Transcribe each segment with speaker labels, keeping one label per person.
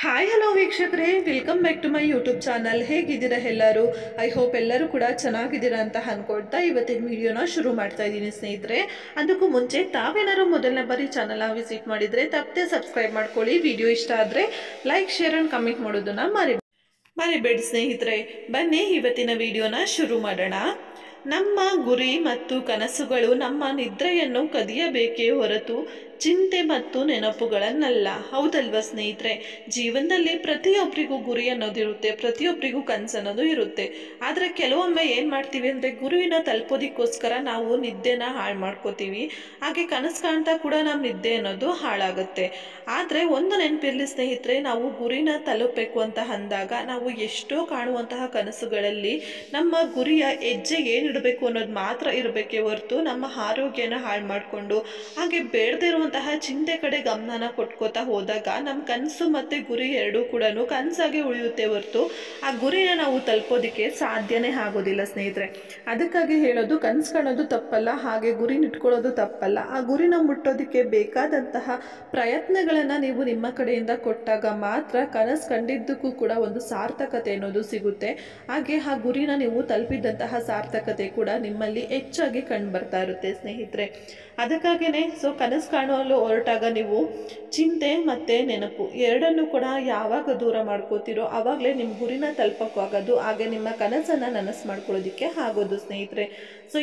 Speaker 1: Hi hello ವೀಕ್ಷಕರೇ, welcome back to my YouTube channel. ಹೇಗಿದ್ದೀರಾ ಎಲ್ಲರೂ? ಐ ಹೋಪ್ ಎಲ್ಲರೂ ಕೂಡ ಚೆನ್ನಾಗಿದ್ದೀರಾ ಅಂತ ಅನ್ಕೊಳ್ತಾ ಇವತ್ತಿನ ವಿಡಿಯೋನ ಶುರು ಮಾಡ್ತಾ ಇದ್ದೀನಿ ಸ್ನೇಹಿತರೆ. ಅದಕ್ಕೂ ಮುಂಚೆ ತಾವೇನಾದ್ರು ಮೊದಲನೇ ಬಾರಿ ಚಾನಲ್ನ ವಿಸಿಟ್ ಮಾಡಿದರೆ ತಪ್ಪದೆ ಸಬ್ಸ್ಕ್ರೈಬ್ ಮಾಡ್ಕೊಳ್ಳಿ. ವಿಡಿಯೋ ಇಷ್ಟ ಆದರೆ ಲೈಕ್, ಶೇರ್ ಆ್ಯಂಡ್ ಕಮೆಂಟ್ ಮಾಡೋದನ್ನ ಮರಿಬೇಡಿ ಸ್ನೇಹಿತರೆ. ಬನ್ನಿ ಇವತ್ತಿನ ವಿಡಿಯೋನ ಶುರು ಮಾಡೋಣ. ನಮ್ಮ ಗುರಿ ಮತ್ತು ಕನಸುಗಳು ನಮ್ಮ ನಿದ್ರೆಯನ್ನು ಕದಿಯಬೇಕೇ ಹೊರತು ಚಿಂತೆ ಮತ್ತು ನೆನಪುಗಳನ್ನಲ್ಲ. ಹೌದಲ್ವಾ ಸ್ನೇಹಿತರೆ? ಜೀವನದಲ್ಲಿ ಪ್ರತಿಯೊಬ್ಬರಿಗೂ ಗುರಿ ಅನ್ನೋದಿರುತ್ತೆ, ಪ್ರತಿಯೊಬ್ಬರಿಗೂ ಕನಸು ಅನ್ನೋದು ಇರುತ್ತೆ. ಆದರೆ ಕೆಲವೊಮ್ಮೆ ಏನು ಮಾಡ್ತೀವಿ ಅಂದರೆ ಗುರುವಿನ ತಲುಪೋದಕ್ಕೋಸ್ಕರ ನಾವು ನಿದ್ದೆನ ಹಾಳು ಮಾಡ್ಕೋತೀವಿ. ಹಾಗೆ ಕನಸು ಕಾಣ್ತಾ ಕೂಡ ನಮ್ಮ ನಿದ್ದೆ ಅನ್ನೋದು ಹಾಳಾಗುತ್ತೆ. ಆದರೆ ಒಂದು ನೆನಪಿರಲಿ ಸ್ನೇಹಿತರೆ, ನಾವು ಗುರಿನ ತಲುಪಬೇಕು ಅಂತ ಅಂದಾಗ ನಾವು ಎಷ್ಟೋ ಕಾಣುವಂತಹ ಕನಸುಗಳಲ್ಲಿ ನಮ್ಮ ಗುರಿಯ ಹೆಜ್ಜೆ ಏನಿಡಬೇಕು ಅನ್ನೋದು ಮಾತ್ರ ಇರಬೇಕೇ ಹೊರತು ನಮ್ಮ ಆರೋಗ್ಯನ ಹಾಳು ಮಾಡಿಕೊಂಡು ಹಾಗೆ ಬೇಡದೇ ಇರುವಂತಹ ಚಿಂತೆ ಕಡೆ ಗಮನನ ಕೊಟ್ಕೋತಾ ಹೋದಾಗ ನಮ್ಮ ಕನಸು ಮತ್ತು ಗುರಿ ಎರಡೂ ಕೂಡ ಕನಸಾಗಿ ಉಳಿಯುತ್ತೆ ಹೊರತು ಆ ಗುರಿನ ನಾವು ತಲುಪೋದಕ್ಕೆ ಸಾಧ್ಯನೇ ಆಗೋದಿಲ್ಲ ಸ್ನೇಹಿತರೆ. ಅದಕ್ಕಾಗಿ ಹೇಳೋದು, ಕನಸು ಕಾಣೋದು ತಪ್ಪಲ್ಲ, ಹಾಗೆ ಗುರಿನ ಇಟ್ಕೊಳ್ಳೋದು ತಪ್ಪಲ್ಲ. ಆ ಗುರಿನ ಮುಟ್ಟೋದಕ್ಕೆ ಬೇಕಾದಂತಹ ಪ್ರಯತ್ನಗಳನ್ನು ನೀವು ನಿಮ್ಮ ಕಡೆಯಿಂದ ಕೊಟ್ಟಾಗ ಮಾತ್ರ ಕನಸು ಕಂಡಿದ್ದಕ್ಕೂ ಕೂಡ ಒಂದು ಸಾರ್ಥಕತೆ ಅನ್ನೋದು ಸಿಗುತ್ತೆ. ಹಾಗೆ ಆ ಗುರಿನ ನೀವು ತಲುಪಿದಂತಹ ಸಾರ್ಥಕತೆ ಕೂಡ ನಿಮ್ಮಲ್ಲಿ ಹೆಚ್ಚಾಗಿ ಕಂಡು ಬರ್ತಾ ಇರುತ್ತೆ ಸ್ನೇಹಿತರೆ. ಅದಕ್ಕಾಗಿಯೇ ಕನಸು ಕಾಣಲು ಹೊರಟಾಗ ನೀವು ಚಿಂತೆ ಮತ್ತು ನೆನಪು ಎರಡನ್ನೂ ಕೂಡ ಯಾವಾಗ ದೂರ ಮಾಡ್ಕೋತೀರೋ ಆವಾಗಲೇ ನಿಮ್ಮ ಗುರಿನ ತಲುಪಕ್ಕಾಗೋದು, ಹಾಗೆ ನಿಮ್ಮ ಕನಸನ್ನು ನನಸು ಮಾಡ್ಕೊಳ್ಳೋದಕ್ಕೆ ಆಗೋದು ಸ್ನೇಹಿತರೆ.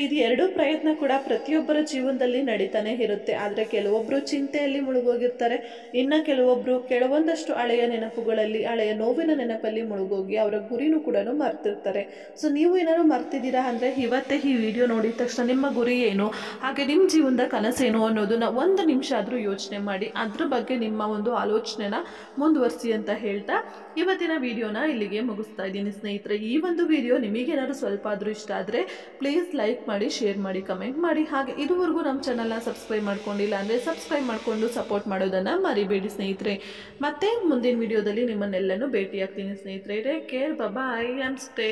Speaker 1: ಇದು ಎರಡೂ ಪ್ರಯತ್ನ ಕೂಡ ಪ್ರತಿಯೊಬ್ಬರ ಜೀವನದಲ್ಲಿ ನಡೀತಾನೆ ಇರುತ್ತೆ. ಆದರೆ ಕೆಲವೊಬ್ಬರು ಚಿಂತೆಯಲ್ಲಿ ಮುಳುಗೋಗಿರ್ತಾರೆ, ಇನ್ನು ಕೆಲವೊಂದಷ್ಟು ಹಳೆಯ ನೆನಪುಗಳಲ್ಲಿ, ಹಳೆಯ ನೋವಿನ ನೆನಪಲ್ಲಿ ಮುಳುಗೋಗಿ ಅವರ ಗುರಿನೂ ಕೂಡ ಮರ್ತಿರ್ತಾರೆ. ನೀವು ಏನಾದ್ರು ಮರ್ತಿದ್ದೀರಾ ಅಂದರೆ ಇವತ್ತೇ ಈ ವಿಡಿಯೋ ನೋಡಿದ ತಕ್ಷಣ ನಿಮ್ಮ ಗುರಿ ಏನು, ಹಾಗೆ ನಿಮ್ಮ ಜೀವನದ ಕನಸೇನು ಅನ್ನೋದನ್ನ ಒಂದು ನಿಮಿಷ ಆದರೂ ಯೋಚನೆ ಮಾಡಿ ಅದ್ರ ಬಗ್ಗೆ ನಿಮ್ಮ ಒಂದು ಆಲೋಚನೆನ ಮುಂದುವರಿಸಿ ಅಂತ ಹೇಳ್ತಾ ಇವತ್ತಿನ ವಿಡಿಯೋನ ಇಲ್ಲಿಗೆ ಮುಗಿಸ್ತಾ ಇದ್ದೀನಿ ಸ್ನೇಹಿತರೆ. ಈ ಒಂದು ವಿಡಿಯೋ ನಿಮಗೇನಾದ್ರು ಸ್ವಲ್ಪ ಆದರೂ ಇಷ್ಟ ಆದರೆ ಪ್ಲೀಸ್ ಲೈಕ್ ಮಾಡಿ, ಶೇರ್ ಮಾಡಿ, ಕಮೆಂಟ್ ಮಾಡಿ. ಹಾಗೆ ಇದುವರೆಗೂ ನಮ್ಮ ಚಾನಲ್ನ ಸಬ್ಸ್ಕ್ರೈಬ್ ಮಾಡ್ಕೊಂಡಿಲ್ಲ ಅಂದರೆ ಸಬ್ಸ್ಕ್ರೈಬ್ ಮಾಡಿಕೊಂಡು ಸಪೋರ್ಟ್ ಮಾಡೋದನ್ನು ಮರಿಬೇಡಿ ಸ್ನೇಹಿತರೆ. ಮತ್ತೆ ಮುಂದಿನ ವಿಡಿಯೋದಲ್ಲಿ ನಿಮ್ಮನ್ನೆಲ್ಲನೂ ಭೇಟಿ ಆಗ್ತೀನಿ ಸ್ನೇಹಿತರೆ. Take care, bye, am stay.